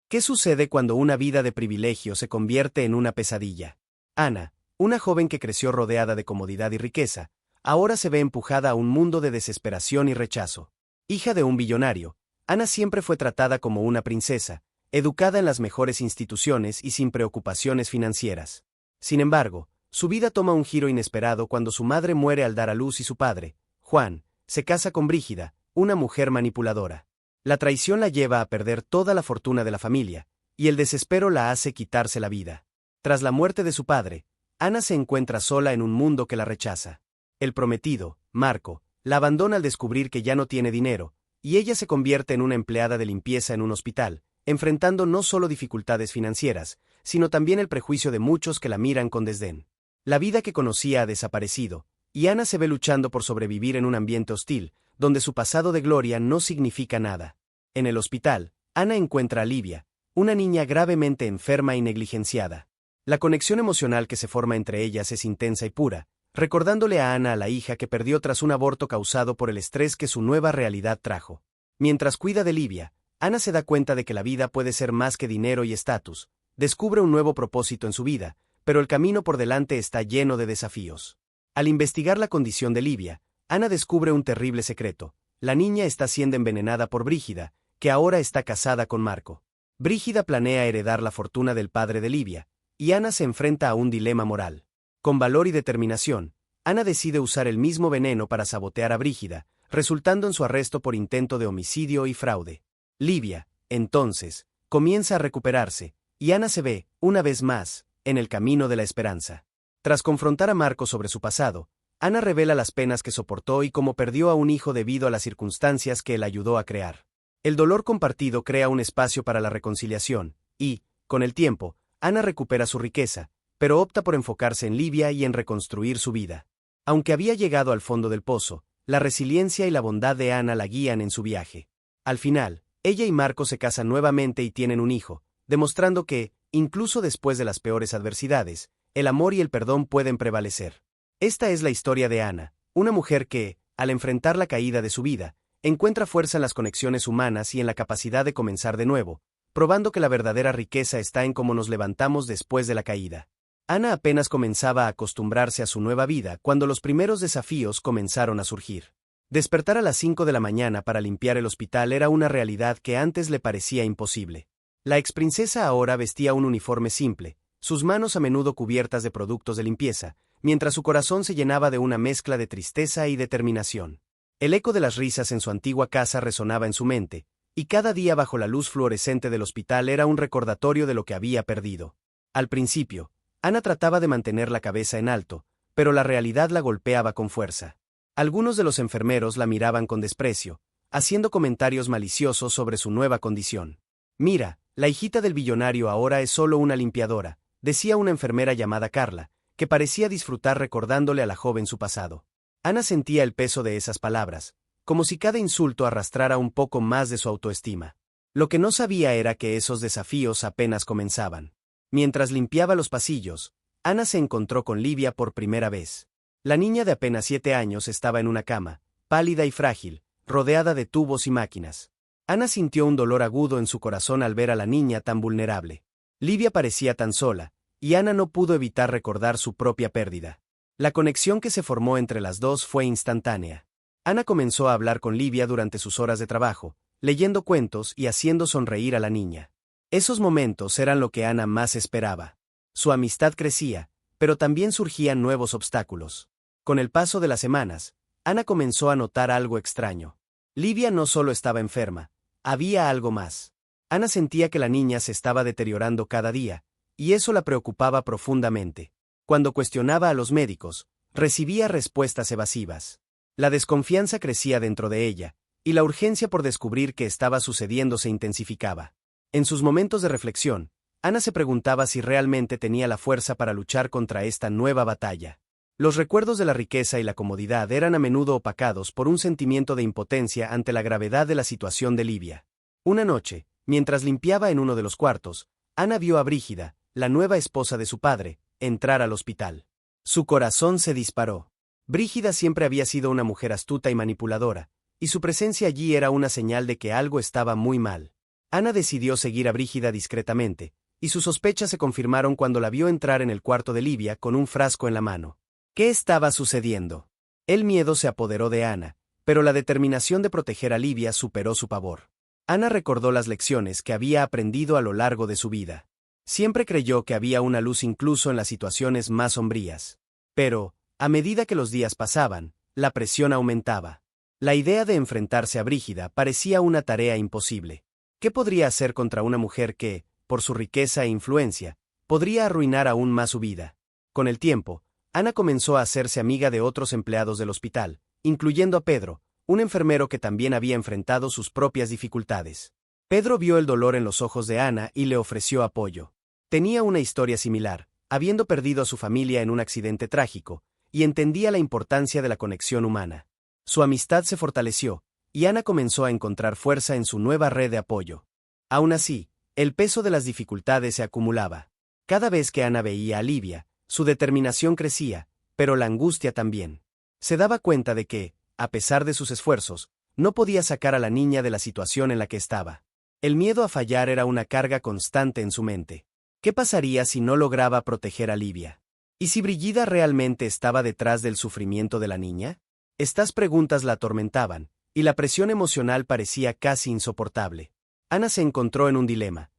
¿Qué sucede cuando una vida de privilegio se convierte en una pesadilla? Ana, una joven que creció rodeada de comodidad y riqueza, ahora se ve empujada a un mundo de desesperación y rechazo. Hija de un billonario, Ana siempre fue tratada como una princesa, educada en las mejores instituciones y sin preocupaciones financieras. Sin embargo, su vida toma un giro inesperado cuando su madre muere al dar a luz y su padre, Juan, se casa con Brígida, una mujer manipuladora. La traición la lleva a perder toda la fortuna de la familia, y el desespero la hace quitarse la vida. Tras la muerte de su padre, Ana se encuentra sola en un mundo que la rechaza. El prometido, Marco, la abandona al descubrir que ya no tiene dinero, y ella se convierte en una empleada de limpieza en un hospital, enfrentando no solo dificultades financieras, sino también el prejuicio de muchos que la miran con desdén. La vida que conocía ha desaparecido, y Ana se ve luchando por sobrevivir en un ambiente hostil, donde su pasado de gloria no significa nada. En el hospital, Ana encuentra a Livia, una niña gravemente enferma y negligenciada. La conexión emocional que se forma entre ellas es intensa y pura, recordándole a Ana a la hija que perdió tras un aborto causado por el estrés que su nueva realidad trajo. Mientras cuida de Livia, Ana se da cuenta de que la vida puede ser más que dinero y estatus, descubre un nuevo propósito en su vida, pero el camino por delante está lleno de desafíos. Al investigar la condición de Livia, Ana descubre un terrible secreto: la niña está siendo envenenada por Brígida, que ahora está casada con Marco. Brígida planea heredar la fortuna del padre de Livia, y Ana se enfrenta a un dilema moral. Con valor y determinación, Ana decide usar el mismo veneno para sabotear a Brígida, resultando en su arresto por intento de homicidio y fraude. Livia, entonces, comienza a recuperarse, y Ana se ve, una vez más, en el camino de la esperanza. Tras confrontar a Marco sobre su pasado, Ana revela las penas que soportó y cómo perdió a un hijo debido a las circunstancias que él ayudó a crear. El dolor compartido crea un espacio para la reconciliación, y, con el tiempo, Ana recupera su riqueza, pero opta por enfocarse en Livia y en reconstruir su vida. Aunque había llegado al fondo del pozo, la resiliencia y la bondad de Ana la guían en su viaje. Al final, ella y Marco se casan nuevamente y tienen un hijo, demostrando que, incluso después de las peores adversidades, el amor y el perdón pueden prevalecer. Esta es la historia de Ana, una mujer que, al enfrentar la caída de su vida, encuentra fuerza en las conexiones humanas y en la capacidad de comenzar de nuevo, probando que la verdadera riqueza está en cómo nos levantamos después de la caída. Ana apenas comenzaba a acostumbrarse a su nueva vida cuando los primeros desafíos comenzaron a surgir. Despertar a las 5 de la mañana para limpiar el hospital era una realidad que antes le parecía imposible. La exprincesa ahora vestía un uniforme simple, sus manos a menudo cubiertas de productos de limpieza, mientras su corazón se llenaba de una mezcla de tristeza y determinación. El eco de las risas en su antigua casa resonaba en su mente, y cada día bajo la luz fluorescente del hospital era un recordatorio de lo que había perdido. Al principio, Ana trataba de mantener la cabeza en alto, pero la realidad la golpeaba con fuerza. Algunos de los enfermeros la miraban con desprecio, haciendo comentarios maliciosos sobre su nueva condición. «Mira, la hijita del billonario ahora es solo una limpiadora», decía una enfermera llamada Carla, que parecía disfrutar recordándole a la joven su pasado. Ana sentía el peso de esas palabras, como si cada insulto arrastrara un poco más de su autoestima. Lo que no sabía era que esos desafíos apenas comenzaban. Mientras limpiaba los pasillos, Ana se encontró con Livia por primera vez. La niña de apenas 7 años estaba en una cama, pálida y frágil, rodeada de tubos y máquinas. Ana sintió un dolor agudo en su corazón al ver a la niña tan vulnerable. Livia parecía tan sola, y Ana no pudo evitar recordar su propia pérdida. La conexión que se formó entre las dos fue instantánea. Ana comenzó a hablar con Livia durante sus horas de trabajo, leyendo cuentos y haciendo sonreír a la niña. Esos momentos eran lo que Ana más esperaba. Su amistad crecía, pero también surgían nuevos obstáculos. Con el paso de las semanas, Ana comenzó a notar algo extraño. Livia no solo estaba enferma, había algo más. Ana sentía que la niña se estaba deteriorando cada día, y eso la preocupaba profundamente. Cuando cuestionaba a los médicos, recibía respuestas evasivas. La desconfianza crecía dentro de ella, y la urgencia por descubrir qué estaba sucediendo se intensificaba. En sus momentos de reflexión, Ana se preguntaba si realmente tenía la fuerza para luchar contra esta nueva batalla. Los recuerdos de la riqueza y la comodidad eran a menudo opacados por un sentimiento de impotencia ante la gravedad de la situación de Livia. Una noche, mientras limpiaba en uno de los cuartos, Ana vio a Brígida, la nueva esposa de su padre, entrar al hospital. Su corazón se disparó. Brígida siempre había sido una mujer astuta y manipuladora, y su presencia allí era una señal de que algo estaba muy mal. Ana decidió seguir a Brígida discretamente, y sus sospechas se confirmaron cuando la vio entrar en el cuarto de Livia con un frasco en la mano. ¿Qué estaba sucediendo? El miedo se apoderó de Ana, pero la determinación de proteger a Livia superó su pavor. Ana recordó las lecciones que había aprendido a lo largo de su vida. Siempre creyó que había una luz incluso en las situaciones más sombrías. Pero, a medida que los días pasaban, la presión aumentaba. La idea de enfrentarse a Brígida parecía una tarea imposible. ¿Qué podría hacer contra una mujer que, por su riqueza e influencia, podría arruinar aún más su vida? Con el tiempo, Ana comenzó a hacerse amiga de otros empleados del hospital, incluyendo a Pedro, un enfermero que también había enfrentado sus propias dificultades. Pedro vio el dolor en los ojos de Ana y le ofreció apoyo. Tenía una historia similar, habiendo perdido a su familia en un accidente trágico, y entendía la importancia de la conexión humana. Su amistad se fortaleció, y Ana comenzó a encontrar fuerza en su nueva red de apoyo. Aún así, el peso de las dificultades se acumulaba. Cada vez que Ana veía a Livia, su determinación crecía, pero la angustia también. Se daba cuenta de que, a pesar de sus esfuerzos, no podía sacar a la niña de la situación en la que estaba. El miedo a fallar era una carga constante en su mente. ¿Qué pasaría si no lograba proteger a Livia? ¿Y si Brígida realmente estaba detrás del sufrimiento de la niña? Estas preguntas la atormentaban, y la presión emocional parecía casi insoportable. Ana se encontró en un dilema.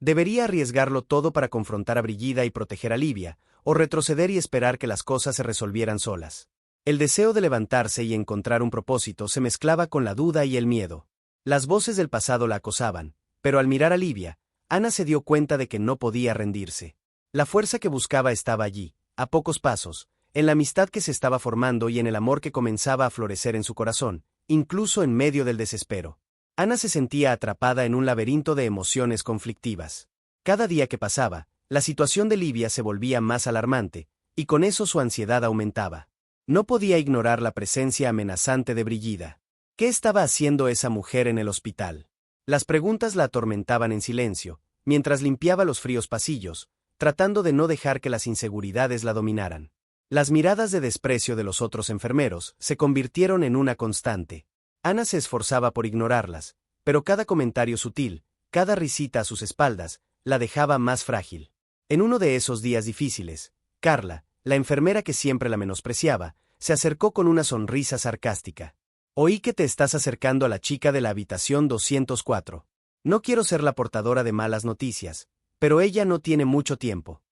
¿Debería arriesgarlo todo para confrontar a Brígida y proteger a Livia, o retroceder y esperar que las cosas se resolvieran solas? El deseo de levantarse y encontrar un propósito se mezclaba con la duda y el miedo. Las voces del pasado la acosaban, pero al mirar a Livia, Ana se dio cuenta de que no podía rendirse. La fuerza que buscaba estaba allí, a pocos pasos, en la amistad que se estaba formando y en el amor que comenzaba a florecer en su corazón, incluso en medio del desespero. Ana se sentía atrapada en un laberinto de emociones conflictivas. Cada día que pasaba, la situación de Livia se volvía más alarmante, y con eso su ansiedad aumentaba. No podía ignorar la presencia amenazante de Brígida. ¿Qué estaba haciendo esa mujer en el hospital? Las preguntas la atormentaban en silencio, mientras limpiaba los fríos pasillos, tratando de no dejar que las inseguridades la dominaran. Las miradas de desprecio de los otros enfermeros se convirtieron en una constante. Ana se esforzaba por ignorarlas, pero cada comentario sutil, cada risita a sus espaldas, la dejaba más frágil. En uno de esos días difíciles, Carla, la enfermera que siempre la menospreciaba, se acercó con una sonrisa sarcástica. Oí que te estás acercando a la chica de la habitación 204. No quiero ser la portadora de malas noticias, pero ella no tiene mucho tiempo.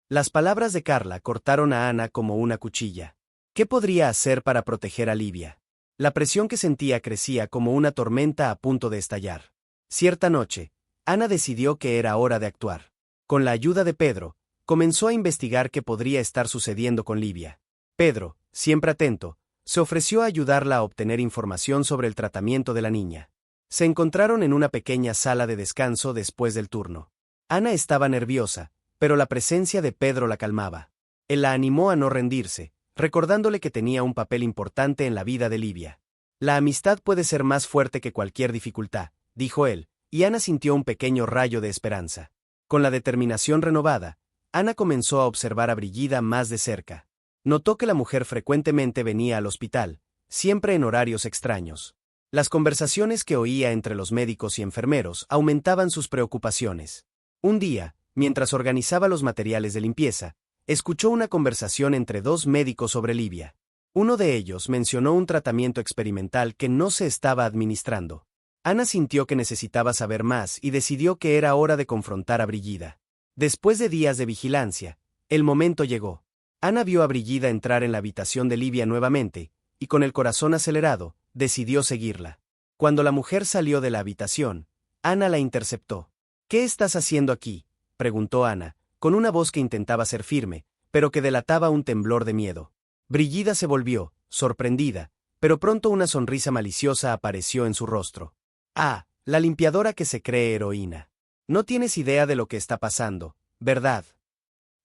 Las palabras de Carla cortaron a Ana como una cuchilla. ¿Qué podría hacer para proteger a Livia? La presión que sentía crecía como una tormenta a punto de estallar. Cierta noche, Ana decidió que era hora de actuar. Con la ayuda de Pedro, comenzó a investigar qué podría estar sucediendo con Livia. Pedro, siempre atento, se ofreció a ayudarla a obtener información sobre el tratamiento de la niña. Se encontraron en una pequeña sala de descanso después del turno. Ana estaba nerviosa, pero la presencia de Pedro la calmaba. Él la animó a no rendirse, recordándole que tenía un papel importante en la vida de Livia. La amistad puede ser más fuerte que cualquier dificultad, dijo él, y Ana sintió un pequeño rayo de esperanza. Con la determinación renovada, Ana comenzó a observar a Brígida más de cerca. Notó que la mujer frecuentemente venía al hospital, siempre en horarios extraños. Las conversaciones que oía entre los médicos y enfermeros aumentaban sus preocupaciones. Un día, mientras organizaba los materiales de limpieza, escuchó una conversación entre dos médicos sobre Livia. Uno de ellos mencionó un tratamiento experimental que no se estaba administrando. Ana sintió que necesitaba saber más y decidió que era hora de confrontar a Brígida. Después de días de vigilancia, el momento llegó. Ana vio a Brígida entrar en la habitación de Livia nuevamente, y con el corazón acelerado, decidió seguirla. Cuando la mujer salió de la habitación, Ana la interceptó. ¿Qué estás haciendo aquí?, preguntó Ana, con una voz que intentaba ser firme, pero que delataba un temblor de miedo. Brígida se volvió, sorprendida, pero pronto una sonrisa maliciosa apareció en su rostro. Ah, la limpiadora que se cree heroína. No tienes idea de lo que está pasando, ¿verdad?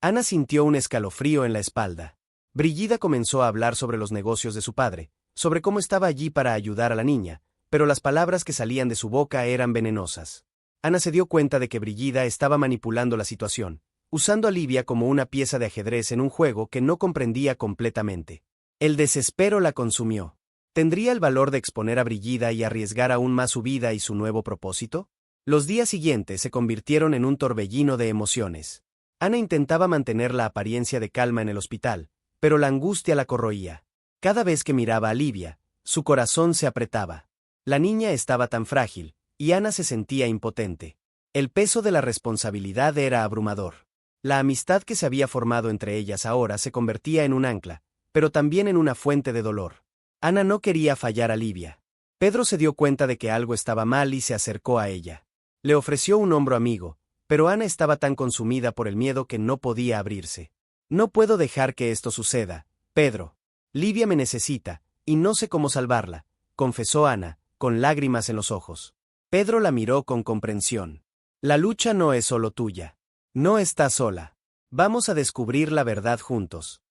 Ana sintió un escalofrío en la espalda. Brígida comenzó a hablar sobre los negocios de su padre, sobre cómo estaba allí para ayudar a la niña, pero las palabras que salían de su boca eran venenosas. Ana se dio cuenta de que Brígida estaba manipulando la situación, usando a Livia como una pieza de ajedrez en un juego que no comprendía completamente. El desespero la consumió. ¿Tendría el valor de exponer a Brígida y arriesgar aún más su vida y su nuevo propósito? Los días siguientes se convirtieron en un torbellino de emociones. Ana intentaba mantener la apariencia de calma en el hospital, pero la angustia la corroía. Cada vez que miraba a Livia, su corazón se apretaba. La niña estaba tan frágil, y Ana se sentía impotente. El peso de la responsabilidad era abrumador. La amistad que se había formado entre ellas ahora se convertía en un ancla, pero también en una fuente de dolor. Ana no quería fallar a Livia. Pedro se dio cuenta de que algo estaba mal y se acercó a ella. Le ofreció un hombro amigo, pero Ana estaba tan consumida por el miedo que no podía abrirse. No puedo dejar que esto suceda, Pedro. Livia me necesita, y no sé cómo salvarla, confesó Ana, con lágrimas en los ojos. Pedro la miró con comprensión. La lucha no es solo tuya. No estás sola. Vamos a descubrir la verdad juntos.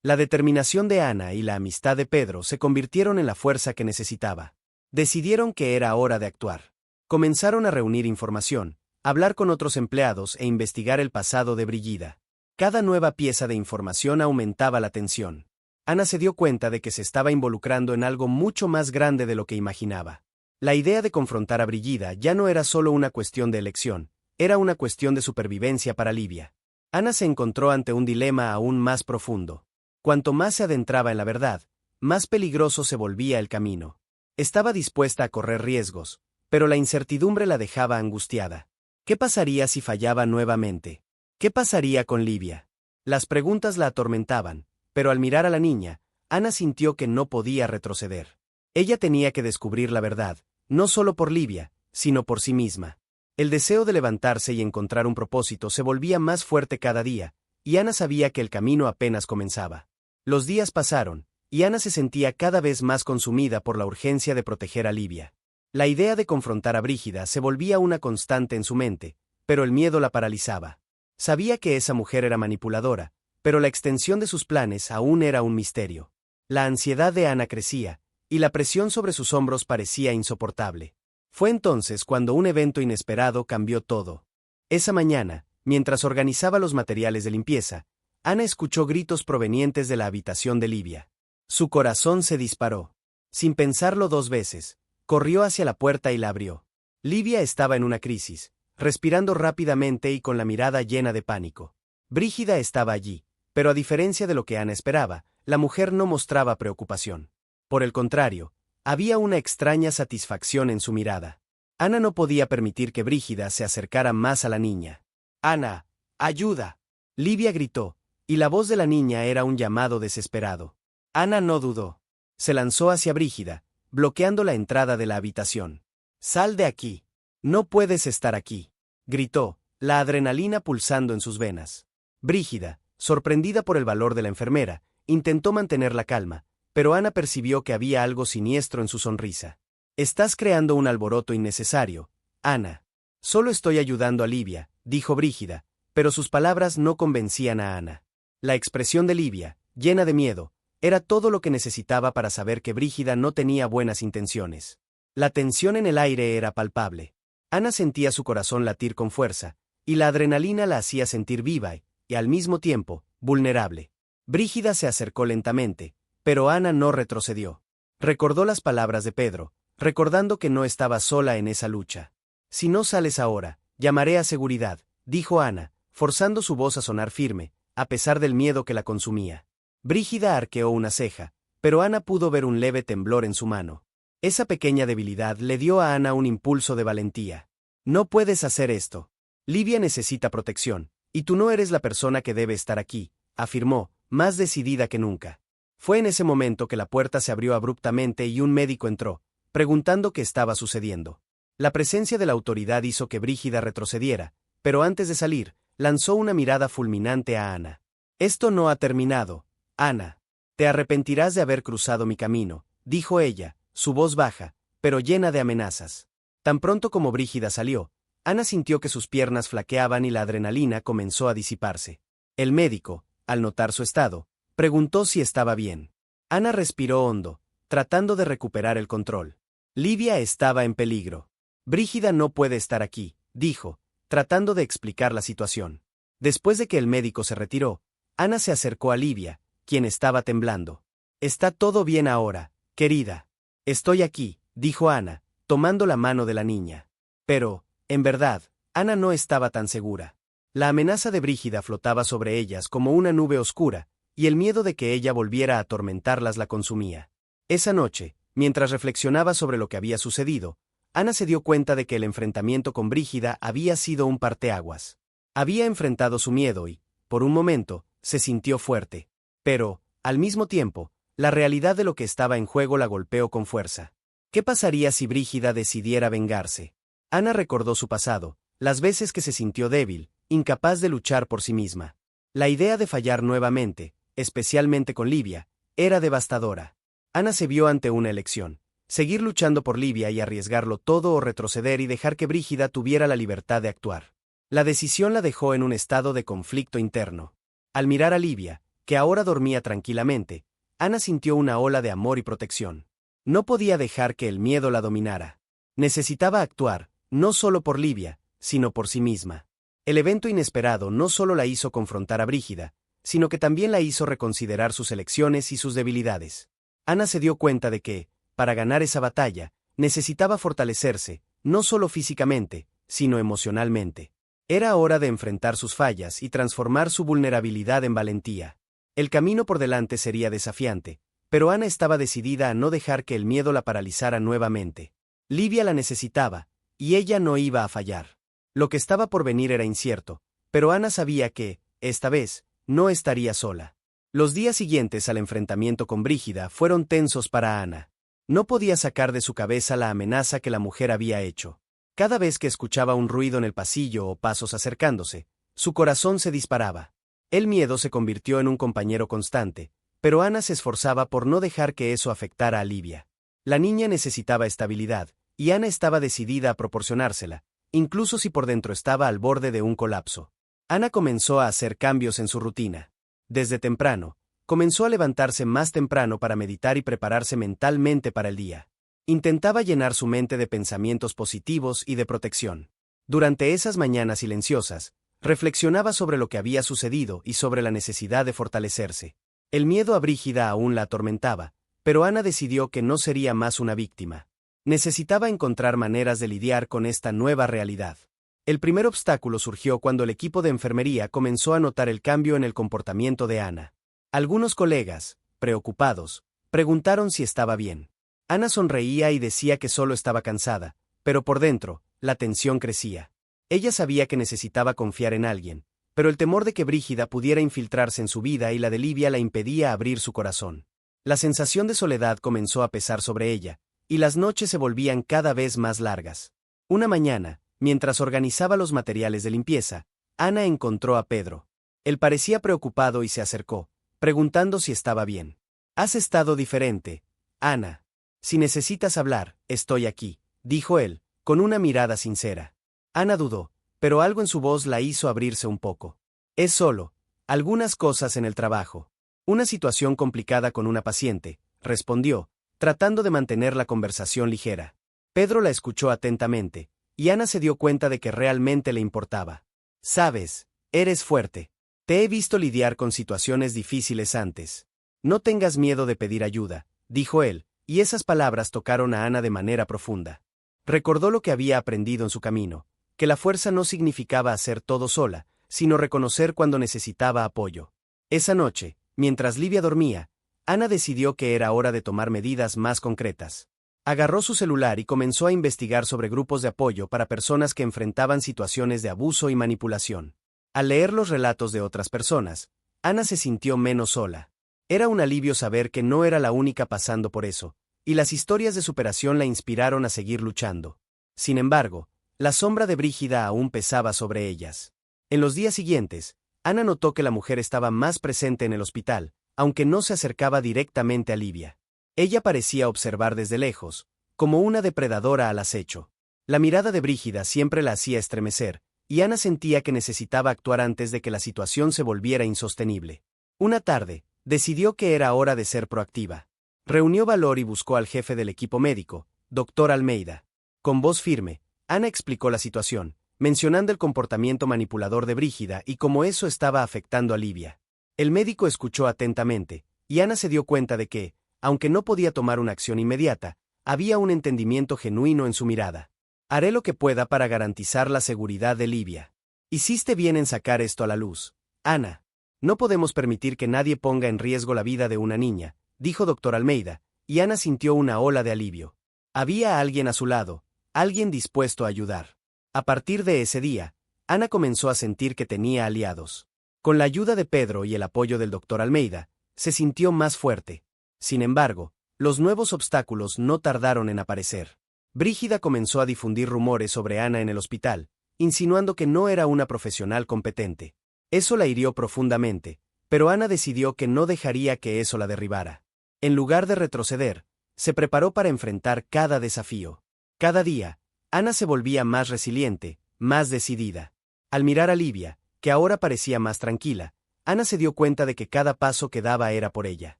La determinación de Ana y la amistad de Pedro se convirtieron en la fuerza que necesitaba. Decidieron que era hora de actuar. Comenzaron a reunir información, hablar con otros empleados e investigar el pasado de Brígida. Cada nueva pieza de información aumentaba la tensión. Ana se dio cuenta de que se estaba involucrando en algo mucho más grande de lo que imaginaba. La idea de confrontar a Brígida ya no era solo una cuestión de elección, era una cuestión de supervivencia para Livia. Ana se encontró ante un dilema aún más profundo. Cuanto más se adentraba en la verdad, más peligroso se volvía el camino. Estaba dispuesta a correr riesgos, pero la incertidumbre la dejaba angustiada. ¿Qué pasaría si fallaba nuevamente? ¿Qué pasaría con Livia? Las preguntas la atormentaban, pero al mirar a la niña, Ana sintió que no podía retroceder. Ella tenía que descubrir la verdad, no solo por Livia, sino por sí misma. El deseo de levantarse y encontrar un propósito se volvía más fuerte cada día, y Ana sabía que el camino apenas comenzaba. Los días pasaron, y Ana se sentía cada vez más consumida por la urgencia de proteger a Livia. La idea de confrontar a Brígida se volvía una constante en su mente, pero el miedo la paralizaba. Sabía que esa mujer era manipuladora, pero la extensión de sus planes aún era un misterio. La ansiedad de Ana crecía, y la presión sobre sus hombros parecía insoportable. Fue entonces cuando un evento inesperado cambió todo. Esa mañana, mientras organizaba los materiales de limpieza, Ana escuchó gritos provenientes de la habitación de Livia. Su corazón se disparó. Sin pensarlo dos veces, corrió hacia la puerta y la abrió. Livia estaba en una crisis, respirando rápidamente y con la mirada llena de pánico. Brígida estaba allí, pero a diferencia de lo que Ana esperaba, la mujer no mostraba preocupación. Por el contrario, había una extraña satisfacción en su mirada. Ana no podía permitir que Brígida se acercara más a la niña. «Ana, ayuda», Livia gritó, y la voz de la niña era un llamado desesperado. Ana no dudó. Se lanzó hacia Brígida, bloqueando la entrada de la habitación. «Sal de aquí. No puedes estar aquí», gritó, la adrenalina pulsando en sus venas. Brígida, sorprendida por el valor de la enfermera, intentó mantener la calma, pero Ana percibió que había algo siniestro en su sonrisa. «Estás creando un alboroto innecesario, Ana». «Solo estoy ayudando a Livia», dijo Brígida, pero sus palabras no convencían a Ana. La expresión de Livia, llena de miedo, era todo lo que necesitaba para saber que Brígida no tenía buenas intenciones. La tensión en el aire era palpable. Ana sentía su corazón latir con fuerza, y la adrenalina la hacía sentir viva y, al mismo tiempo, vulnerable. Brígida se acercó lentamente, pero Ana no retrocedió. Recordó las palabras de Pedro, recordando que no estaba sola en esa lucha. «Si no sales ahora, llamaré a seguridad», dijo Ana, forzando su voz a sonar firme, a pesar del miedo que la consumía. Brígida arqueó una ceja, pero Ana pudo ver un leve temblor en su mano. Esa pequeña debilidad le dio a Ana un impulso de valentía. «No puedes hacer esto. Livia necesita protección, y tú no eres la persona que debe estar aquí», afirmó, más decidida que nunca. Fue en ese momento que la puerta se abrió abruptamente y un médico entró, preguntando qué estaba sucediendo. La presencia de la autoridad hizo que Brígida retrocediera, pero antes de salir, lanzó una mirada fulminante a Ana. «Esto no ha terminado, Ana. Te arrepentirás de haber cruzado mi camino», dijo ella, su voz baja, pero llena de amenazas. Tan pronto como Brígida salió, Ana sintió que sus piernas flaqueaban y la adrenalina comenzó a disiparse. El médico, al notar su estado, preguntó si estaba bien. Ana respiró hondo, tratando de recuperar el control. Livia estaba en peligro. «Brígida no puede estar aquí», dijo, tratando de explicar la situación. Después de que el médico se retiró, Ana se acercó a Livia, quien estaba temblando. «Está todo bien ahora, querida». «Estoy aquí», dijo Ana, tomando la mano de la niña. «Pero, En verdad, Ana no estaba tan segura. La amenaza de Brígida flotaba sobre ellas como una nube oscura, y el miedo de que ella volviera a atormentarlas la consumía. Esa noche, mientras reflexionaba sobre lo que había sucedido, Ana se dio cuenta de que el enfrentamiento con Brígida había sido un parteaguas. Había enfrentado su miedo y, por un momento, se sintió fuerte. Pero, al mismo tiempo, la realidad de lo que estaba en juego la golpeó con fuerza. ¿Qué pasaría si Brígida decidiera vengarse? Ana recordó su pasado, las veces que se sintió débil, incapaz de luchar por sí misma. La idea de fallar nuevamente, especialmente con Livia, era devastadora. Ana se vio ante una elección: seguir luchando por Livia y arriesgarlo todo o retroceder y dejar que Brígida tuviera la libertad de actuar. La decisión la dejó en un estado de conflicto interno. Al mirar a Livia, que ahora dormía tranquilamente, Ana sintió una ola de amor y protección. No podía dejar que el miedo la dominara. Necesitaba actuar, no solo por Livia, sino por sí misma. El evento inesperado no solo la hizo confrontar a Brígida, sino que también la hizo reconsiderar sus elecciones y sus debilidades. Ana se dio cuenta de que, para ganar esa batalla, necesitaba fortalecerse, no solo físicamente, sino emocionalmente. Era hora de enfrentar sus fallas y transformar su vulnerabilidad en valentía. El camino por delante sería desafiante, pero Ana estaba decidida a no dejar que el miedo la paralizara nuevamente. Livia la necesitaba, y ella no iba a fallar. Lo que estaba por venir era incierto, pero Ana sabía que, esta vez, no estaría sola. Los días siguientes al enfrentamiento con Brígida fueron tensos para Ana. No podía sacar de su cabeza la amenaza que la mujer había hecho. Cada vez que escuchaba un ruido en el pasillo o pasos acercándose, su corazón se disparaba. El miedo se convirtió en un compañero constante, pero Ana se esforzaba por no dejar que eso afectara a Livia. La niña necesitaba estabilidad, y Ana estaba decidida a proporcionársela, incluso si por dentro estaba al borde de un colapso. Ana comenzó a hacer cambios en su rutina. Desde temprano, comenzó a levantarse más temprano para meditar y prepararse mentalmente para el día. Intentaba llenar su mente de pensamientos positivos y de protección. Durante esas mañanas silenciosas, reflexionaba sobre lo que había sucedido y sobre la necesidad de fortalecerse. El miedo a Brígida aún la atormentaba, pero Ana decidió que no sería más una víctima. Necesitaba encontrar maneras de lidiar con esta nueva realidad. El primer obstáculo surgió cuando el equipo de enfermería comenzó a notar el cambio en el comportamiento de Ana. Algunos colegas, preocupados, preguntaron si estaba bien. Ana sonreía y decía que solo estaba cansada, pero por dentro, la tensión crecía. Ella sabía que necesitaba confiar en alguien, pero el temor de que Brígida pudiera infiltrarse en su vida y la de Livia la impedía abrir su corazón. La sensación de soledad comenzó a pesar sobre ella, y las noches se volvían cada vez más largas. Una mañana, mientras organizaba los materiales de limpieza, Ana encontró a Pedro. Él parecía preocupado y se acercó, preguntando si estaba bien. «Has estado diferente, Ana. Si necesitas hablar, estoy aquí», dijo él, con una mirada sincera. Ana dudó, pero algo en su voz la hizo abrirse un poco. «Es solo algunas cosas en el trabajo. Una situación complicada con una paciente», respondió, tratando de mantener la conversación ligera. Pedro la escuchó atentamente, y Ana se dio cuenta de que realmente le importaba. «Sabes, eres fuerte. Te he visto lidiar con situaciones difíciles antes. No tengas miedo de pedir ayuda», dijo él, y esas palabras tocaron a Ana de manera profunda. Recordó lo que había aprendido en su camino, que la fuerza no significaba hacer todo sola, sino reconocer cuando necesitaba apoyo. Esa noche, mientras Livia dormía, Ana decidió que era hora de tomar medidas más concretas. Agarró su celular y comenzó a investigar sobre grupos de apoyo para personas que enfrentaban situaciones de abuso y manipulación. Al leer los relatos de otras personas, Ana se sintió menos sola. Era un alivio saber que no era la única pasando por eso, y las historias de superación la inspiraron a seguir luchando. Sin embargo, la sombra de Brígida aún pesaba sobre ellas. En los días siguientes, Ana notó que la mujer estaba más presente en el hospital, aunque no se acercaba directamente a Livia. Ella parecía observar desde lejos, como una depredadora al acecho. La mirada de Brígida siempre la hacía estremecer, y Ana sentía que necesitaba actuar antes de que la situación se volviera insostenible. Una tarde, decidió que era hora de ser proactiva. Reunió valor y buscó al jefe del equipo médico, Dr. Almeida. Con voz firme, Ana explicó la situación, mencionando el comportamiento manipulador de Brígida y cómo eso estaba afectando a Livia. El médico escuchó atentamente, y Ana se dio cuenta de que, aunque no podía tomar una acción inmediata, había un entendimiento genuino en su mirada. Haré lo que pueda para garantizar la seguridad de Livia. Hiciste bien en sacar esto a la luz, Ana. No podemos permitir que nadie ponga en riesgo la vida de una niña, dijo Dr. Almeida, y Ana sintió una ola de alivio. Había alguien a su lado, alguien dispuesto a ayudar. A partir de ese día, Ana comenzó a sentir que tenía aliados. Con la ayuda de Pedro y el apoyo del Dr. Almeida, se sintió más fuerte. Sin embargo, los nuevos obstáculos no tardaron en aparecer. Brígida comenzó a difundir rumores sobre Ana en el hospital, insinuando que no era una profesional competente. Eso la hirió profundamente, pero Ana decidió que no dejaría que eso la derribara. En lugar de retroceder, se preparó para enfrentar cada desafío. Cada día, Ana se volvía más resiliente, más decidida. Al mirar a Livia, que ahora parecía más tranquila, Ana se dio cuenta de que cada paso que daba era por ella.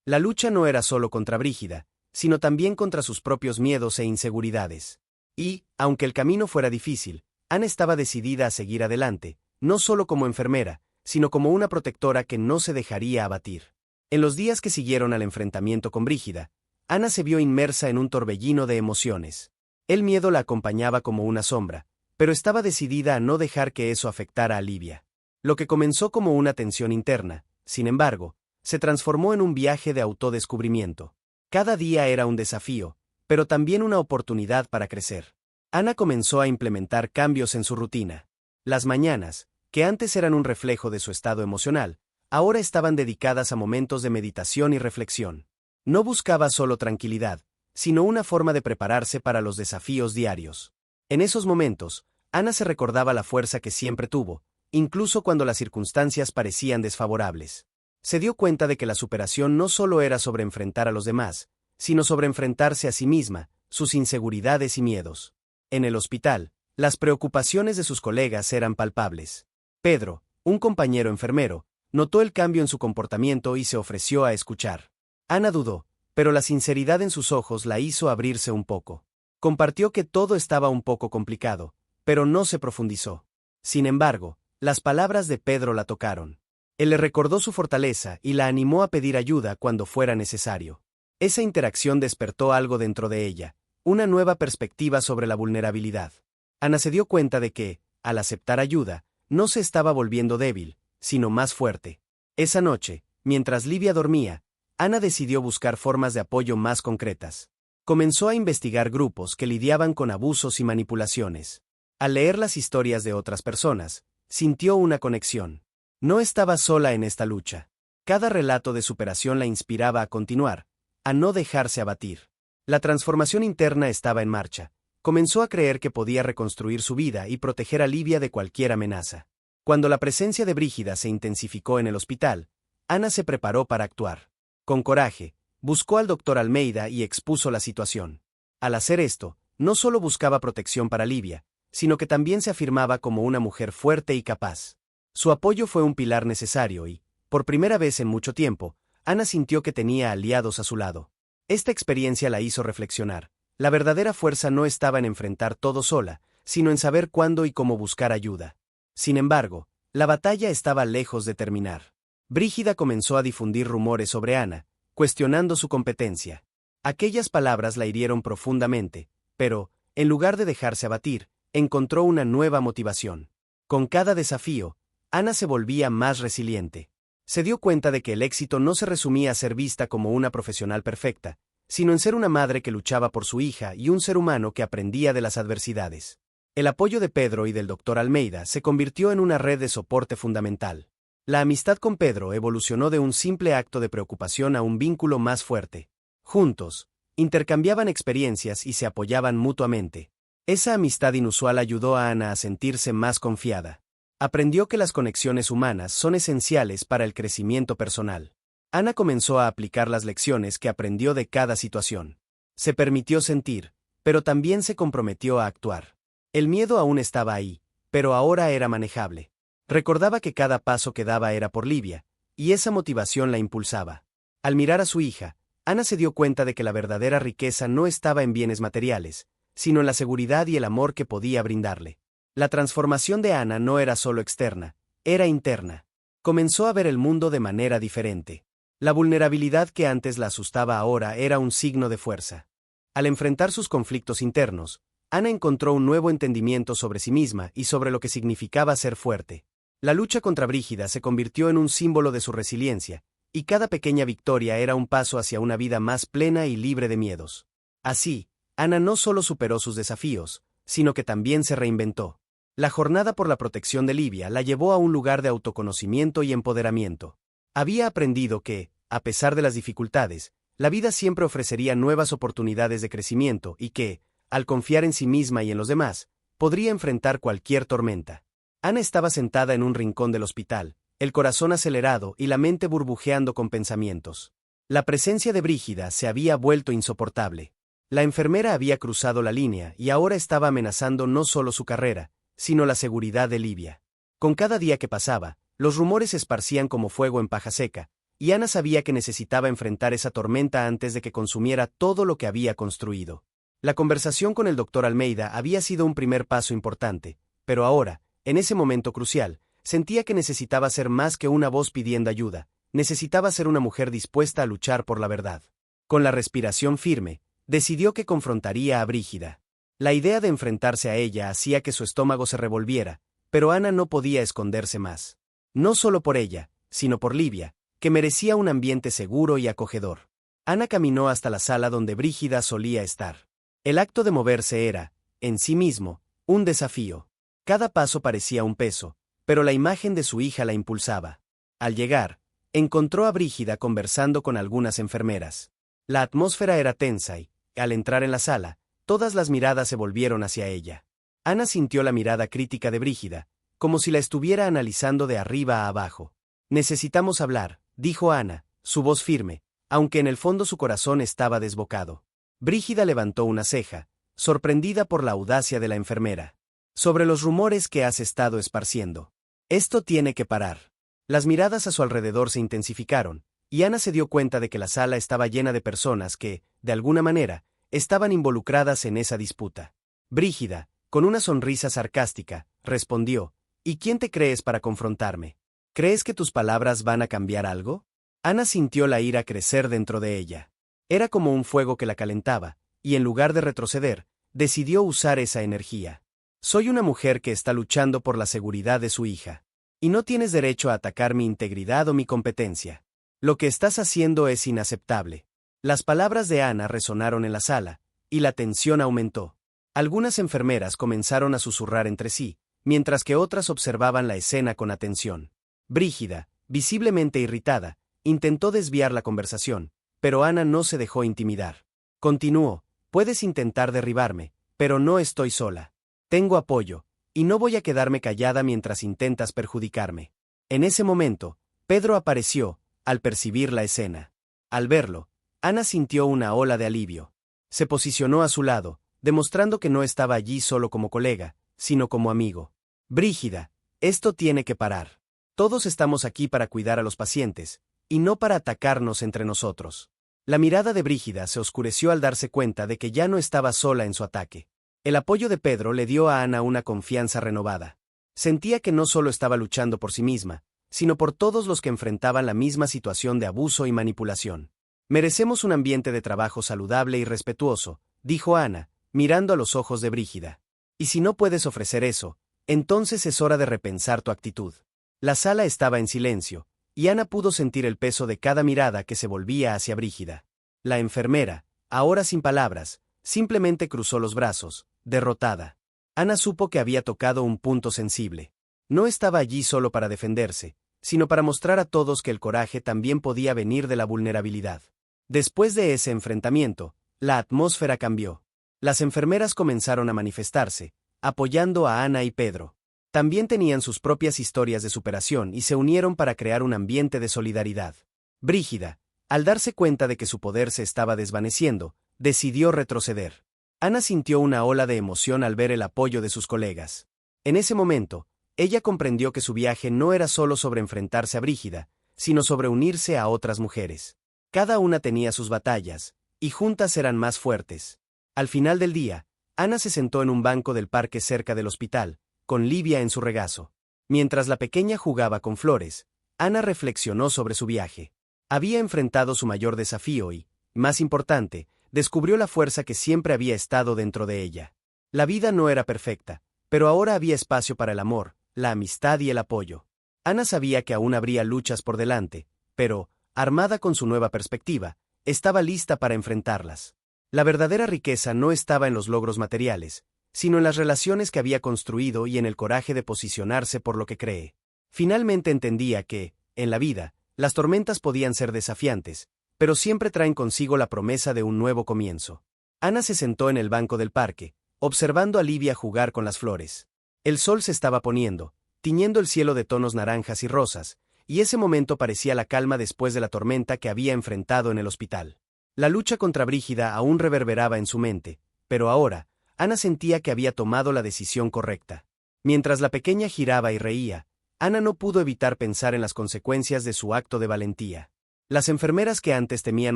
La lucha no era solo contra Brígida, sino también contra sus propios miedos e inseguridades. Y, aunque el camino fuera difícil, Ana estaba decidida a seguir adelante, no solo como enfermera, sino como una protectora que no se dejaría abatir. En los días que siguieron al enfrentamiento con Brígida, Ana se vio inmersa en un torbellino de emociones. El miedo la acompañaba como una sombra, pero estaba decidida a no dejar que eso afectara a Livia. Lo que comenzó como una tensión interna, sin embargo, se transformó en un viaje de autodescubrimiento. Cada día era un desafío, pero también una oportunidad para crecer. Ana comenzó a implementar cambios en su rutina. Las mañanas, que antes eran un reflejo de su estado emocional, ahora estaban dedicadas a momentos de meditación y reflexión. No buscaba solo tranquilidad, sino una forma de prepararse para los desafíos diarios. En esos momentos, Ana se recordaba la fuerza que siempre tuvo, incluso cuando las circunstancias parecían desfavorables. Se dio cuenta de que la superación no solo era sobre enfrentar a los demás, sino sobre enfrentarse a sí misma, sus inseguridades y miedos. En el hospital, las preocupaciones de sus colegas eran palpables. Pedro, un compañero enfermero, notó el cambio en su comportamiento y se ofreció a escuchar. Ana dudó, pero la sinceridad en sus ojos la hizo abrirse un poco. Compartió que todo estaba un poco complicado, pero no se profundizó. Sin embargo, las palabras de Pedro la tocaron. Él le recordó su fortaleza y la animó a pedir ayuda cuando fuera necesario. Esa interacción despertó algo dentro de ella, una nueva perspectiva sobre la vulnerabilidad. Ana se dio cuenta de que, al aceptar ayuda, no se estaba volviendo débil, sino más fuerte. Esa noche, mientras Livia dormía, Ana decidió buscar formas de apoyo más concretas. Comenzó a investigar grupos que lidiaban con abusos y manipulaciones. Al leer las historias de otras personas, sintió una conexión. No estaba sola en esta lucha. Cada relato de superación la inspiraba a continuar, a no dejarse abatir. La transformación interna estaba en marcha. Comenzó a creer que podía reconstruir su vida y proteger a Livia de cualquier amenaza. Cuando la presencia de Brígida se intensificó en el hospital, Ana se preparó para actuar. Con coraje, buscó al Dr. Almeida y expuso la situación. Al hacer esto, no solo buscaba protección para Livia, sino que también se afirmaba como una mujer fuerte y capaz. Su apoyo fue un pilar necesario y, por primera vez en mucho tiempo, Ana sintió que tenía aliados a su lado. Esta experiencia la hizo reflexionar. La verdadera fuerza no estaba en enfrentar todo sola, sino en saber cuándo y cómo buscar ayuda. Sin embargo, la batalla estaba lejos de terminar. Brígida comenzó a difundir rumores sobre Ana, cuestionando su competencia. Aquellas palabras la hirieron profundamente, pero, en lugar de dejarse abatir, encontró una nueva motivación. Con cada desafío, Ana se volvía más resiliente. Se dio cuenta de que el éxito no se resumía a ser vista como una profesional perfecta, sino en ser una madre que luchaba por su hija y un ser humano que aprendía de las adversidades. El apoyo de Pedro y del Dr. Almeida se convirtió en una red de soporte fundamental. La amistad con Pedro evolucionó de un simple acto de preocupación a un vínculo más fuerte. Juntos, intercambiaban experiencias y se apoyaban mutuamente. Esa amistad inusual ayudó a Ana a sentirse más confiada. Aprendió que las conexiones humanas son esenciales para el crecimiento personal. Ana comenzó a aplicar las lecciones que aprendió de cada situación. Se permitió sentir, pero también se comprometió a actuar. El miedo aún estaba ahí, pero ahora era manejable. Recordaba que cada paso que daba era por Livia, y esa motivación la impulsaba. Al mirar a su hija, Ana se dio cuenta de que la verdadera riqueza no estaba en bienes materiales, sino en la seguridad y el amor que podía brindarle. La transformación de Ana no era solo externa, era interna. Comenzó a ver el mundo de manera diferente. La vulnerabilidad que antes la asustaba ahora era un signo de fuerza. Al enfrentar sus conflictos internos, Ana encontró un nuevo entendimiento sobre sí misma y sobre lo que significaba ser fuerte. La lucha contra Brígida se convirtió en un símbolo de su resiliencia, y cada pequeña victoria era un paso hacia una vida más plena y libre de miedos. Así, Ana no solo superó sus desafíos, sino que también se reinventó. La jornada por la protección de Livia la llevó a un lugar de autoconocimiento y empoderamiento. Había aprendido que, a pesar de las dificultades, la vida siempre ofrecería nuevas oportunidades de crecimiento y que, al confiar en sí misma y en los demás, podría enfrentar cualquier tormenta. Ana estaba sentada en un rincón del hospital, el corazón acelerado y la mente burbujeando con pensamientos. La presencia de Brígida se había vuelto insoportable. La enfermera había cruzado la línea y ahora estaba amenazando no solo su carrera, sino la seguridad de Livia. Con cada día que pasaba, los rumores se esparcían como fuego en paja seca, y Ana sabía que necesitaba enfrentar esa tormenta antes de que consumiera todo lo que había construido. La conversación con el doctor Almeida había sido un primer paso importante, pero ahora, en ese momento crucial, sentía que necesitaba ser más que una voz pidiendo ayuda, necesitaba ser una mujer dispuesta a luchar por la verdad. Con la respiración firme, decidió que confrontaría a Brígida. La idea de enfrentarse a ella hacía que su estómago se revolviera, pero Ana no podía esconderse más. No solo por ella, sino por Livia, que merecía un ambiente seguro y acogedor. Ana caminó hasta la sala donde Brígida solía estar. El acto de moverse era, en sí mismo, un desafío. Cada paso parecía un peso, pero la imagen de su hija la impulsaba. Al llegar, encontró a Brígida conversando con algunas enfermeras. La atmósfera era tensa y, al entrar en la sala, todas las miradas se volvieron hacia ella. Ana sintió la mirada crítica de Brígida, como si la estuviera analizando de arriba a abajo. Necesitamos hablar, dijo Ana, su voz firme, aunque en el fondo su corazón estaba desbocado. Brígida levantó una ceja, sorprendida por la audacia de la enfermera. Sobre los rumores que has estado esparciendo. Esto tiene que parar. Las miradas a su alrededor se intensificaron, y Ana se dio cuenta de que la sala estaba llena de personas que, de alguna manera, estaban involucradas en esa disputa. Brígida, con una sonrisa sarcástica, respondió, ¿y quién te crees para confrontarme? ¿Crees que tus palabras van a cambiar algo? Ana sintió la ira crecer dentro de ella. Era como un fuego que la calentaba, y en lugar de retroceder, decidió usar esa energía. Soy una mujer que está luchando por la seguridad de su hija. Y no tienes derecho a atacar mi integridad o mi competencia. Lo que estás haciendo es inaceptable. Las palabras de Ana resonaron en la sala, y la tensión aumentó. Algunas enfermeras comenzaron a susurrar entre sí, mientras que otras observaban la escena con atención. Brígida, visiblemente irritada, intentó desviar la conversación, pero Ana no se dejó intimidar. Continuó, puedes intentar derribarme, pero no estoy sola. Tengo apoyo, y no voy a quedarme callada mientras intentas perjudicarme. En ese momento, Pedro apareció, al percibir la escena. Al verlo, Ana sintió una ola de alivio. Se posicionó a su lado, demostrando que no estaba allí solo como colega, sino como amigo. Brígida, esto tiene que parar. Todos estamos aquí para cuidar a los pacientes, y no para atacarnos entre nosotros. La mirada de Brígida se oscureció al darse cuenta de que ya no estaba sola en su ataque. El apoyo de Pedro le dio a Ana una confianza renovada. Sentía que no solo estaba luchando por sí misma, sino por todos los que enfrentaban la misma situación de abuso y manipulación. Merecemos un ambiente de trabajo saludable y respetuoso, dijo Ana, mirando a los ojos de Brígida. Y si no puedes ofrecer eso, entonces es hora de repensar tu actitud. La sala estaba en silencio, y Ana pudo sentir el peso de cada mirada que se volvía hacia Brígida. La enfermera, ahora sin palabras, simplemente cruzó los brazos, derrotada. Ana supo que había tocado un punto sensible. No estaba allí solo para defenderse, sino para mostrar a todos que el coraje también podía venir de la vulnerabilidad. Después de ese enfrentamiento, la atmósfera cambió. Las enfermeras comenzaron a manifestarse, apoyando a Ana y Pedro. También tenían sus propias historias de superación y se unieron para crear un ambiente de solidaridad. Brígida, al darse cuenta de que su poder se estaba desvaneciendo, decidió retroceder. Ana sintió una ola de emoción al ver el apoyo de sus colegas. En ese momento, ella comprendió que su viaje no era solo sobre enfrentarse a Brígida, sino sobre unirse a otras mujeres. Cada una tenía sus batallas, y juntas eran más fuertes. Al final del día, Ana se sentó en un banco del parque cerca del hospital, con Livia en su regazo. Mientras la pequeña jugaba con flores, Ana reflexionó sobre su viaje. Había enfrentado su mayor desafío y, más importante, descubrió la fuerza que siempre había estado dentro de ella. La vida no era perfecta, pero ahora había espacio para el amor, la amistad y el apoyo. Ana sabía que aún habría luchas por delante, pero, armada con su nueva perspectiva, estaba lista para enfrentarlas. La verdadera riqueza no estaba en los logros materiales, sino en las relaciones que había construido y en el coraje de posicionarse por lo que cree. Finalmente entendía que, en la vida, las tormentas podían ser desafiantes, pero siempre traen consigo la promesa de un nuevo comienzo. Ana se sentó en el banco del parque, observando a Livia jugar con las flores. El sol se estaba poniendo, tiñendo el cielo de tonos naranjas y rosas, y ese momento parecía la calma después de la tormenta que había enfrentado en el hospital. La lucha contra Brígida aún reverberaba en su mente, pero ahora, Ana sentía que había tomado la decisión correcta. Mientras la pequeña giraba y reía, Ana no pudo evitar pensar en las consecuencias de su acto de valentía. Las enfermeras que antes temían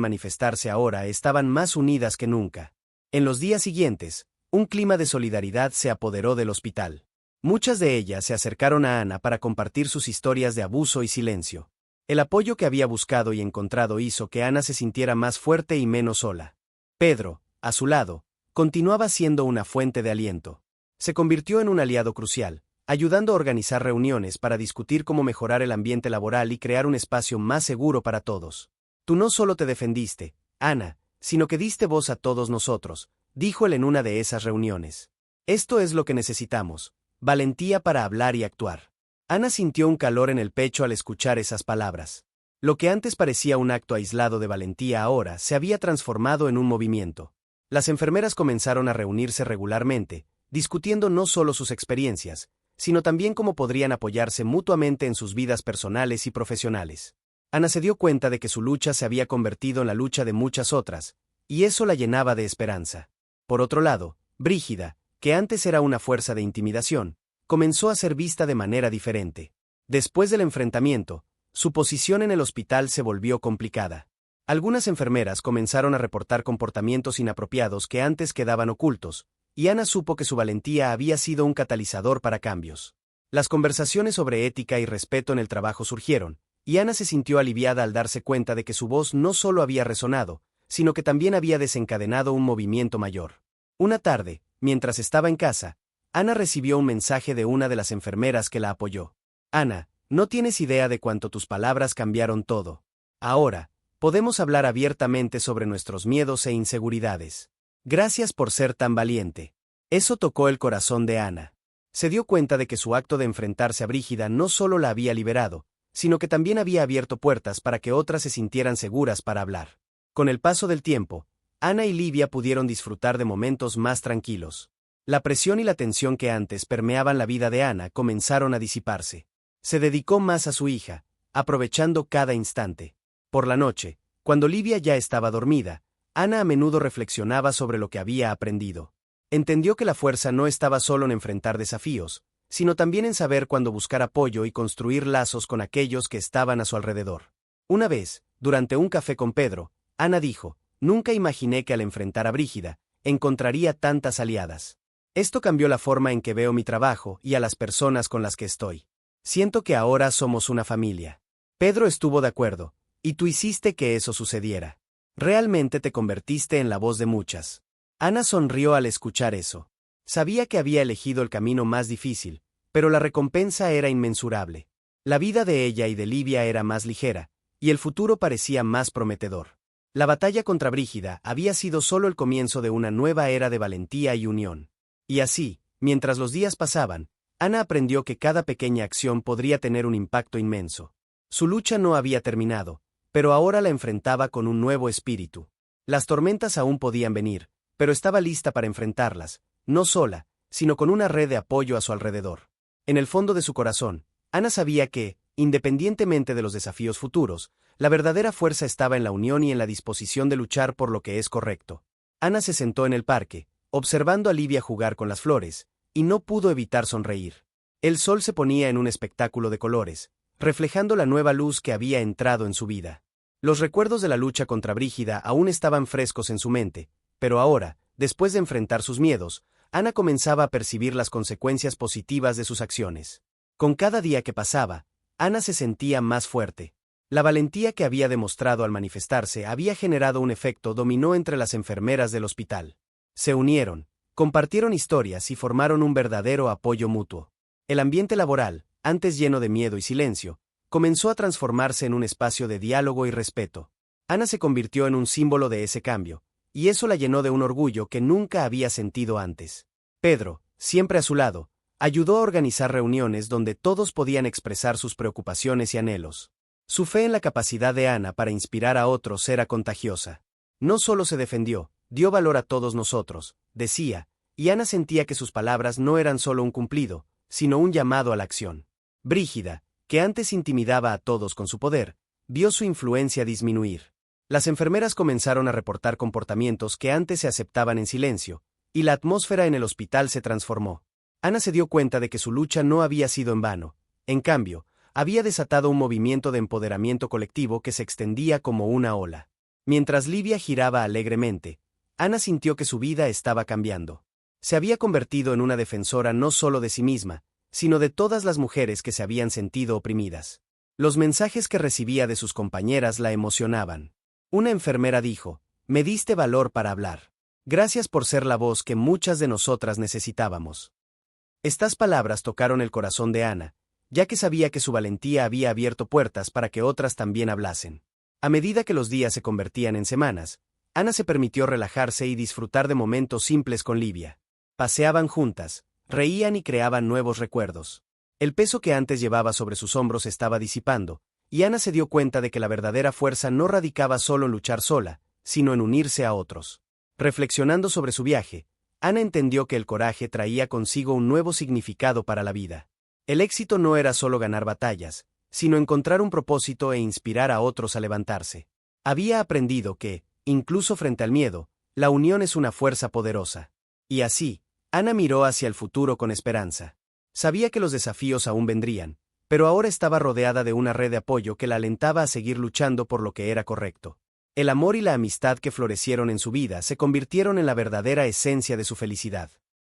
manifestarse ahora estaban más unidas que nunca. En los días siguientes, un clima de solidaridad se apoderó del hospital. Muchas de ellas se acercaron a Ana para compartir sus historias de abuso y silencio. El apoyo que había buscado y encontrado hizo que Ana se sintiera más fuerte y menos sola. Pedro, a su lado, continuaba siendo una fuente de aliento. Se convirtió en un aliado crucial, ayudando a organizar reuniones para discutir cómo mejorar el ambiente laboral y crear un espacio más seguro para todos. Tú no solo te defendiste, Ana, sino que diste voz a todos nosotros, dijo él en una de esas reuniones. Esto es lo que necesitamos, valentía para hablar y actuar. Ana sintió un calor en el pecho al escuchar esas palabras. Lo que antes parecía un acto aislado de valentía ahora se había transformado en un movimiento. Las enfermeras comenzaron a reunirse regularmente, discutiendo no solo sus experiencias, sino también cómo podrían apoyarse mutuamente en sus vidas personales y profesionales. Ana se dio cuenta de que su lucha se había convertido en la lucha de muchas otras, y eso la llenaba de esperanza. Por otro lado, Brígida, que antes era una fuerza de intimidación, comenzó a ser vista de manera diferente. Después del enfrentamiento, su posición en el hospital se volvió complicada. Algunas enfermeras comenzaron a reportar comportamientos inapropiados que antes quedaban ocultos, y Ana supo que su valentía había sido un catalizador para cambios. Las conversaciones sobre ética y respeto en el trabajo surgieron, y Ana se sintió aliviada al darse cuenta de que su voz no solo había resonado, sino que también había desencadenado un movimiento mayor. Una tarde, mientras estaba en casa, Ana recibió un mensaje de una de las enfermeras que la apoyó. Ana, no tienes idea de cuánto tus palabras cambiaron todo. Ahora, podemos hablar abiertamente sobre nuestros miedos e inseguridades. Gracias por ser tan valiente. Eso tocó el corazón de Ana. Se dio cuenta de que su acto de enfrentarse a Brígida no solo la había liberado, sino que también había abierto puertas para que otras se sintieran seguras para hablar. Con el paso del tiempo, Ana y Livia pudieron disfrutar de momentos más tranquilos. La presión y la tensión que antes permeaban la vida de Ana comenzaron a disiparse. Se dedicó más a su hija, aprovechando cada instante. Por la noche, cuando Livia ya estaba dormida, Ana a menudo reflexionaba sobre lo que había aprendido. Entendió que la fuerza no estaba solo en enfrentar desafíos, sino también en saber cuándo buscar apoyo y construir lazos con aquellos que estaban a su alrededor. Una vez, durante un café con Pedro, Ana dijo: «Nunca imaginé que al enfrentar a Brígida, encontraría tantas aliadas. Esto cambió la forma en que veo mi trabajo y a las personas con las que estoy. Siento que ahora somos una familia». Pedro estuvo de acuerdo, y tú hiciste que eso sucediera. Realmente te convertiste en la voz de muchas. Ana sonrió al escuchar eso. Sabía que había elegido el camino más difícil, pero la recompensa era inmensurable. La vida de ella y de Livia era más ligera, y el futuro parecía más prometedor. La batalla contra Brígida había sido solo el comienzo de una nueva era de valentía y unión. Y así, mientras los días pasaban, Ana aprendió que cada pequeña acción podría tener un impacto inmenso. Su lucha no había terminado, pero ahora la enfrentaba con un nuevo espíritu. Las tormentas aún podían venir, pero estaba lista para enfrentarlas, no sola, sino con una red de apoyo a su alrededor. En el fondo de su corazón, Ana sabía que, independientemente de los desafíos futuros, la verdadera fuerza estaba en la unión y en la disposición de luchar por lo que es correcto. Ana se sentó en el parque, observando a Livia jugar con las flores, y no pudo evitar sonreír. El sol se ponía en un espectáculo de colores, reflejando la nueva luz que había entrado en su vida. Los recuerdos de la lucha contra Brígida aún estaban frescos en su mente, pero ahora, después de enfrentar sus miedos, Ana comenzaba a percibir las consecuencias positivas de sus acciones. Con cada día que pasaba, Ana se sentía más fuerte. La valentía que había demostrado al manifestarse había generado un efecto dominó entre las enfermeras del hospital. Se unieron, Compartieron historias y formaron un verdadero apoyo mutuo. El ambiente laboral, antes lleno de miedo y silencio, comenzó a transformarse en un espacio de diálogo y respeto. Ana se convirtió en un símbolo de ese cambio, y eso la llenó de un orgullo que nunca había sentido antes. Pedro, siempre a su lado, ayudó a organizar reuniones donde todos podían expresar sus preocupaciones y anhelos. Su fe en la capacidad de Ana para inspirar a otros era contagiosa. No solo se defendió, dio valor a todos nosotros, decía, y Ana sentía que sus palabras no eran solo un cumplido, sino un llamado a la acción. Brígida, que antes intimidaba a todos con su poder, vio su influencia disminuir. Las enfermeras comenzaron a reportar comportamientos que antes se aceptaban en silencio, y la atmósfera en el hospital se transformó. Ana se dio cuenta de que su lucha no había sido en vano. En cambio, había desatado un movimiento de empoderamiento colectivo que se extendía como una ola. Mientras Livia giraba alegremente, Ana sintió que su vida estaba cambiando. Se había convertido en una defensora no solo de sí misma, sino de todas las mujeres que se habían sentido oprimidas. Los mensajes que recibía de sus compañeras la emocionaban. Una enfermera dijo: «Me diste valor para hablar. Gracias por ser la voz que muchas de nosotras necesitábamos». Estas palabras tocaron el corazón de Ana, ya que sabía que su valentía había abierto puertas para que otras también hablasen. A medida que los días se convertían en semanas, Ana se permitió relajarse y disfrutar de momentos simples con Livia. Paseaban juntas, reían y creaban nuevos recuerdos. El peso que antes llevaba sobre sus hombros estaba disipando, y Ana se dio cuenta de que la verdadera fuerza no radicaba solo en luchar sola, sino en unirse a otros. Reflexionando sobre su viaje, Ana entendió que el coraje traía consigo un nuevo significado para la vida. El éxito no era solo ganar batallas, sino encontrar un propósito e inspirar a otros a levantarse. Había aprendido que, incluso frente al miedo, la unión es una fuerza poderosa. Y así, Ana miró hacia el futuro con esperanza. Sabía que los desafíos aún vendrían, pero ahora estaba rodeada de una red de apoyo que la alentaba a seguir luchando por lo que era correcto. El amor y la amistad que florecieron en su vida se convirtieron en la verdadera esencia de su felicidad.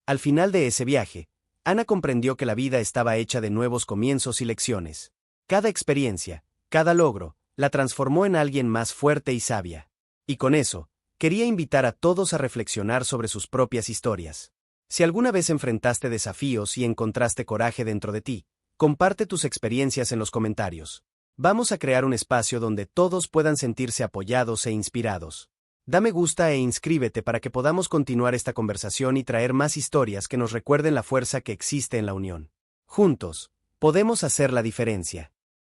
Al final de ese viaje, Ana comprendió que la vida estaba hecha de nuevos comienzos y lecciones. Cada experiencia, cada logro, la transformó en alguien más fuerte y sabia. Y con eso, quería invitar a todos a reflexionar sobre sus propias historias. Si alguna vez enfrentaste desafíos y encontraste coraje dentro de ti, comparte tus experiencias en los comentarios. Vamos a crear un espacio donde todos puedan sentirse apoyados e inspirados. Da me gusta e inscríbete para que podamos continuar esta conversación y traer más historias que nos recuerden la fuerza que existe en la unión. Juntos, podemos hacer la diferencia.